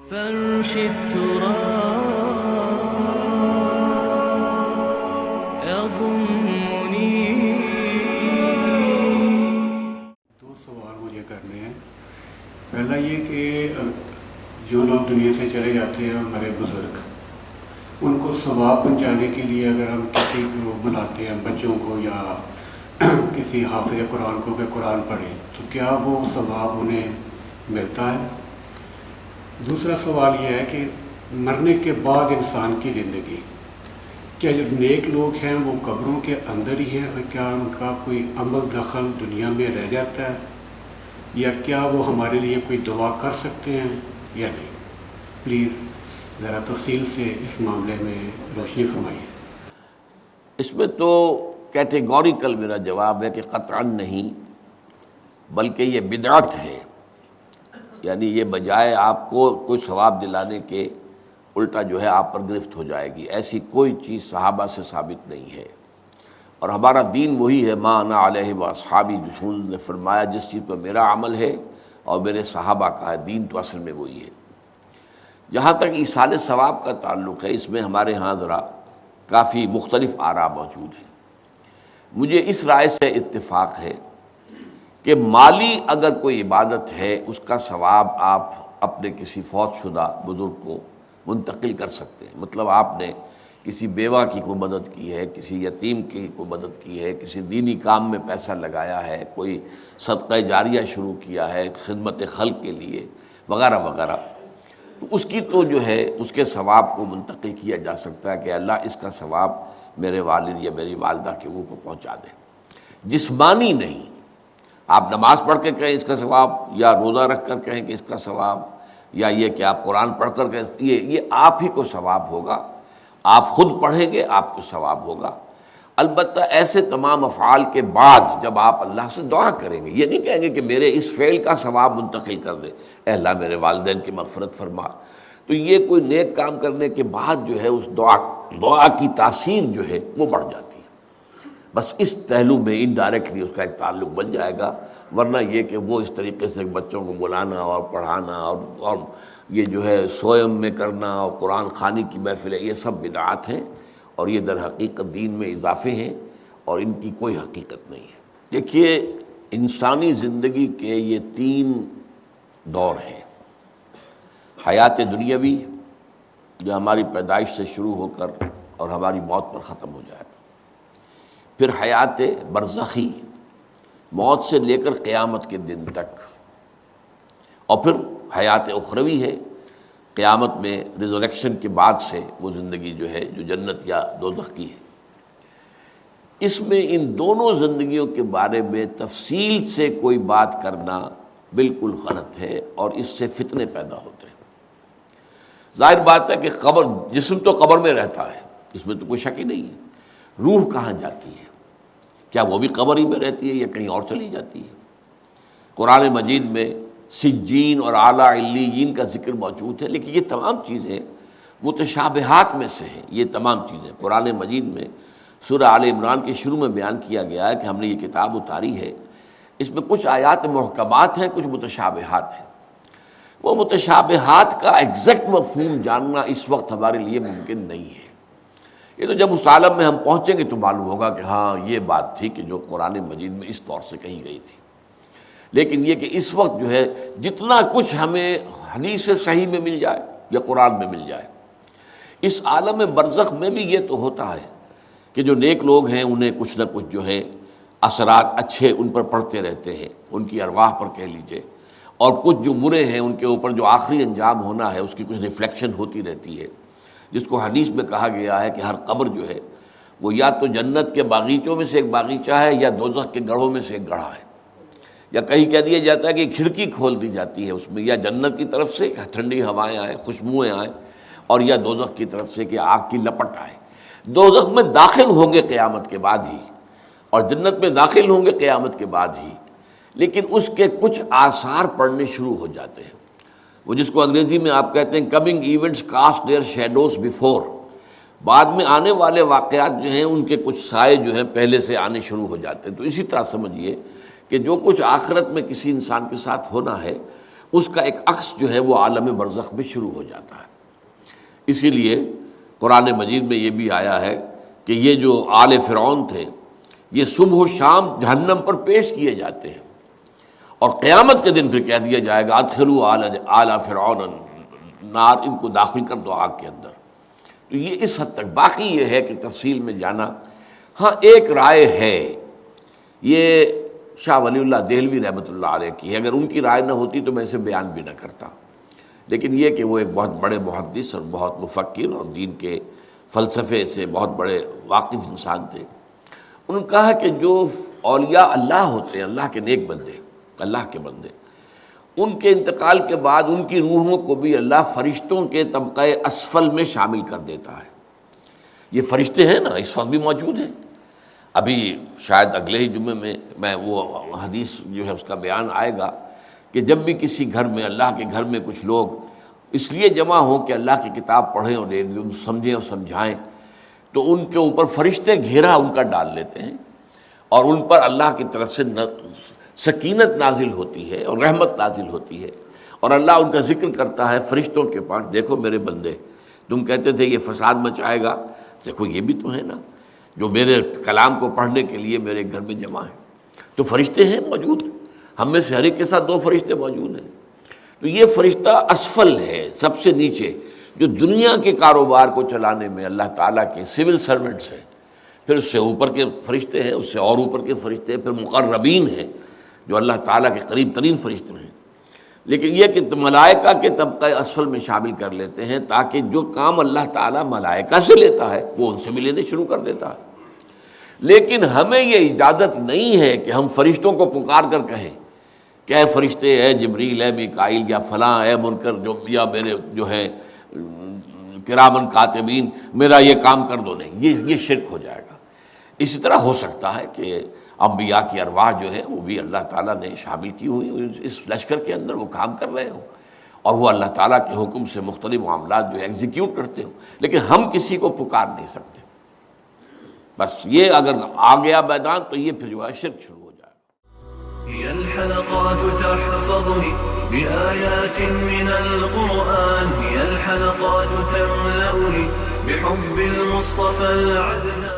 فرش التراب يضمني. دو سوال مجھے کرنے ہیں. پہلا یہ کہ جو لوگ دنیا سے چلے جاتے ہیں ہمارے بزرگ، ان کو ثواب پہنچانے کے لیے اگر ہم کسی کو بلاتے ہیں، بچوں کو یا کسی حافظ قرآن کو کہ قرآن پڑھیں، تو کیا وہ ثواب انہیں ملتا ہے؟ دوسرا سوال یہ ہے کہ مرنے کے بعد انسان کی زندگی، کیا جو نیک لوگ ہیں وہ قبروں کے اندر ہی ہیں، اور کیا ان کا کوئی عمل دخل دنیا میں رہ جاتا ہے، یا کیا وہ ہمارے لیے کوئی دعا کر سکتے ہیں یا نہیں؟ پلیز ذرا تفصیل سے اس معاملے میں روشنی فرمائیے. اس میں تو کیٹیگوریکل میرا جواب ہے کہ قطعاً نہیں، بلکہ یہ بدعت ہے. یعنی یہ بجائے آپ کو کوئی ثواب دلانے کے الٹا جو ہے آپ پر گرفت ہو جائے گی. ایسی کوئی چیز صحابہ سے ثابت نہیں ہے، اور ہمارا دین وہی ہے، ما انا علیہ واصحابی. رسول نے فرمایا جس چیز پر میرا عمل ہے اور میرے صحابہ کا ہے، دین تو اصل میں وہی ہے. جہاں تک ایصال ثواب کا تعلق ہے، اس میں ہمارے ہاں ذرا کافی مختلف آراء موجود ہیں. مجھے اس رائے سے اتفاق ہے کہ مالی اگر کوئی عبادت ہے، اس کا ثواب آپ اپنے کسی فوت شدہ بزرگ کو منتقل کر سکتے ہیں. مطلب آپ نے کسی بیوہ کی کوئی مدد کی ہے، کسی یتیم کی کوئی مدد کی ہے، کسی دینی کام میں پیسہ لگایا ہے، کوئی صدقہ جاریہ شروع کیا ہے خدمت خلق کے لیے وغیرہ وغیرہ، تو اس کی تو جو ہے اس کے ثواب کو منتقل کیا جا سکتا ہے کہ اللہ اس کا ثواب میرے والد یا میری والدہ کے وہ کو پہنچا دے. جسمانی نہیں. آپ نماز پڑھ کے کہیں اس کا ثواب، یا روزہ رکھ کر کہیں کہ اس کا ثواب، یا یہ کہ آپ قرآن پڑھ کر کہیں، یہ آپ ہی کو ثواب ہوگا. آپ خود پڑھیں گے آپ کو ثواب ہوگا. البتہ ایسے تمام افعال کے بعد جب آپ اللہ سے دعا کریں گے، یہ نہیں کہیں گے کہ میرے اس فعل کا ثواب منتقل کر دے، اے اللہ میرے والدین کی مغفرت فرما. تو یہ کوئی نیک کام کرنے کے بعد جو ہے اس دعا کی تاثیر جو ہے وہ بڑھ جاتی ہے. بس اس پہلو میں انڈائریکٹلی اس کا ایک تعلق بن جائے گا. ورنہ یہ کہ وہ اس طریقے سے بچوں کو بلانا اور پڑھانا اور یہ جو ہے سوئم میں کرنا اور قرآن خوانی کی محفلیں، یہ سب بدعات ہیں، اور یہ در حقیقت دین میں اضافے ہیں، اور ان کی کوئی حقیقت نہیں ہے. دیکھیے، انسانی زندگی کے یہ 3 دور ہیں. حیات دنیاوی جو ہماری پیدائش سے شروع ہو کر اور ہماری موت پر ختم ہو جائے، پھر حیات برزخی موت سے لے کر قیامت کے دن تک، اور پھر حیات اخروی ہے قیامت میں ریزریکشن کے بعد سے وہ زندگی جو ہے جو جنت یا دوزخ کی ہے. اس میں ان دونوں زندگیوں کے بارے میں تفصیل سے کوئی بات کرنا بالکل غلط ہے، اور اس سے فتنے پیدا ہوتے ہیں. ظاہر بات ہے کہ قبر، جسم تو قبر میں رہتا ہے، اس میں تو کوئی شک ہی نہیں ہے. روح کہاں جاتی ہے؟ کیا وہ بھی قبر ہی میں رہتی ہے یا کہیں اور چلی جاتی ہے؟ قرآن مجید میں سجین اور اعلیٰ علیین کا ذکر موجود ہے، لیکن یہ تمام چیزیں متشابہات میں سے ہیں. یہ تمام چیزیں قرآن مجید میں سورہ آل عمران کے شروع میں بیان کیا گیا ہے کہ ہم نے یہ کتاب اتاری ہے، اس میں کچھ آیات محکمات ہیں، کچھ متشابہات ہیں. وہ متشابہات کا ایگزیکٹ مفہوم جاننا اس وقت ہمارے لیے ممکن نہیں ہے. یہ تو جب اس عالم میں ہم پہنچیں گے تو معلوم ہوگا کہ ہاں یہ بات تھی کہ جو قرآن مجید میں اس طور سے کہی گئی تھی. لیکن یہ کہ اس وقت جو ہے جتنا کچھ ہمیں حدیث صحیح میں مل جائے یا قرآن میں مل جائے، اس عالم برزخ میں بھی یہ تو ہوتا ہے کہ جو نیک لوگ ہیں انہیں کچھ نہ کچھ جو ہے اثرات اچھے ان پر پڑتے رہتے ہیں، ان کی ارواح پر کہہ لیجئے، اور کچھ جو برے ہیں ان کے اوپر جو آخری انجام ہونا ہے اس کی کچھ ریفلیکشن ہوتی رہتی ہے. جس کو حدیث میں کہا گیا ہے کہ ہر قبر جو ہے وہ یا تو جنت کے باغیچوں میں سے ایک باغیچہ ہے یا دوزخ کے گڑھوں میں سے ایک گڑھا ہے. یا کہیں کہہ دیا جاتا ہے کہ کھڑکی کھول دی جاتی ہے اس میں، یا جنت کی طرف سے ٹھنڈی ہوائیں آئیں، خوشبوئیں آئیں، اور یا دوزخ کی طرف سے کہ آگ کی لپٹ آئے. دوزخ میں داخل ہوں گے قیامت کے بعد ہی، اور جنت میں داخل ہوں گے قیامت کے بعد ہی، لیکن اس کے کچھ آثار پڑنے شروع ہو جاتے ہیں. وہ جس کو انگریزی میں آپ کہتے ہیں coming events cast their shadows before. بعد میں آنے والے واقعات جو ہیں ان کے کچھ سائے جو ہیں پہلے سے آنے شروع ہو جاتے ہیں. تو اسی طرح سمجھیے کہ جو کچھ آخرت میں کسی انسان کے ساتھ ہونا ہے اس کا ایک عکس جو ہے وہ عالم برزخ میں شروع ہو جاتا ہے۔ اسی لیے قرآن مجید میں یہ بھی آیا ہے کہ یہ جو آل فرعون تھے یہ صبح و شام جہنم پر پیش کیے جاتے ہیں، اور قیامت کے دن پھر کہہ دیا جائے گا ادخلوا آل فرعون النار، ان کو داخل کر دو آگ کے اندر۔ تو یہ اس حد تک، باقی یہ ہے کہ تفصیل میں جانا، ہاں ایک رائے ہے، یہ شاہ ولی اللہ دہلوی رحمۃ اللہ علیہ کی ہے، اگر ان کی رائے نہ ہوتی تو میں اسے بیان بھی نہ کرتا، لیکن یہ کہ وہ ایک بہت بڑے محدث اور بہت مفکر اور دین کے فلسفے سے بہت بڑے واقف انسان تھے، انہوں نے کہا کہ جو اولیاء اللہ ہوتے ہیں، اللہ کے نیک بندے، اللہ کے بندے، ان کے انتقال کے بعد ان کی روحوں کو بھی اللہ فرشتوں کے طبقہ اسفل میں شامل کر دیتا ہے۔ یہ فرشتے ہیں نا، اس وقت بھی موجود ہیں، ابھی شاید اگلے ہی جمعے میں وہ حدیث جو ہے اس کا بیان آئے گا کہ جب بھی کسی گھر میں، اللہ کے گھر میں کچھ لوگ اس لیے جمع ہوں کہ اللہ کی کتاب پڑھیں اور سمجھیں اور سمجھائیں، تو ان کے اوپر فرشتے گھیرا ان کا ڈال لیتے ہیں، اور ان پر اللہ کی طرف سے سکینت نازل ہوتی ہے اور رحمت نازل ہوتی ہے، اور اللہ ان کا ذکر کرتا ہے فرشتوں کے پاس، دیکھو میرے بندے، تم کہتے تھے یہ فساد مچائے گا، دیکھو یہ بھی تو ہے نا جو میرے کلام کو پڑھنے کے لیے میرے گھر میں جمع ہیں۔ تو فرشتے ہیں موجود، ہم میں سے ہر ایک کے ساتھ 2 فرشتے موجود ہیں۔ تو یہ فرشتہ اسفل ہے، سب سے نیچے، جو دنیا کے کاروبار کو چلانے میں اللہ تعالیٰ کے سول سرونٹس ہیں، پھر اس سے اوپر کے فرشتے ہیں، اس سے اور اوپر کے فرشتے، پھر مقربین ہیں جو اللہ تعالیٰ کے قریب ترین فرشتے ہیں۔ لیکن یہ کہ ملائکہ کے طبقہ اسفل میں شامل کر لیتے ہیں تاکہ جو کام اللہ تعالیٰ ملائکہ سے لیتا ہے وہ ان سے بھی لینے شروع کر دیتا ہے۔ لیکن ہمیں یہ اجازت نہیں ہے کہ ہم فرشتوں کو پکار کر کہیں کہ اے فرشتے، اے جبریل، اے میکائیل، یا فلاں، اے منکر، جو یا میرے جو ہے کرامن کاتبین، میرا یہ کام کر دو، نہیں، یہ شرک ہو جائے گا۔ اسی طرح ہو سکتا ہے کہ انبیاء کی ارواح جو ہے وہ بھی اللہ تعالیٰ نے شامل کی ہوئی اس لشکر کے اندر، وہ کام کر رہے ہوں اور وہ اللہ تعالیٰ کے حکم سے مختلف معاملات جو ایگزیکیوٹ کرتے ہوں، لیکن ہم کسی کو پکار نہیں سکتے۔ بس یہ اگر آ گیا میدان تو یہ پھر جو ہے شرک شروع ہو جائے گا۔ هي الحلقات تحفظني بآيات من القرآن، هي الحلقات تملأني بحب المصطفى العدنان.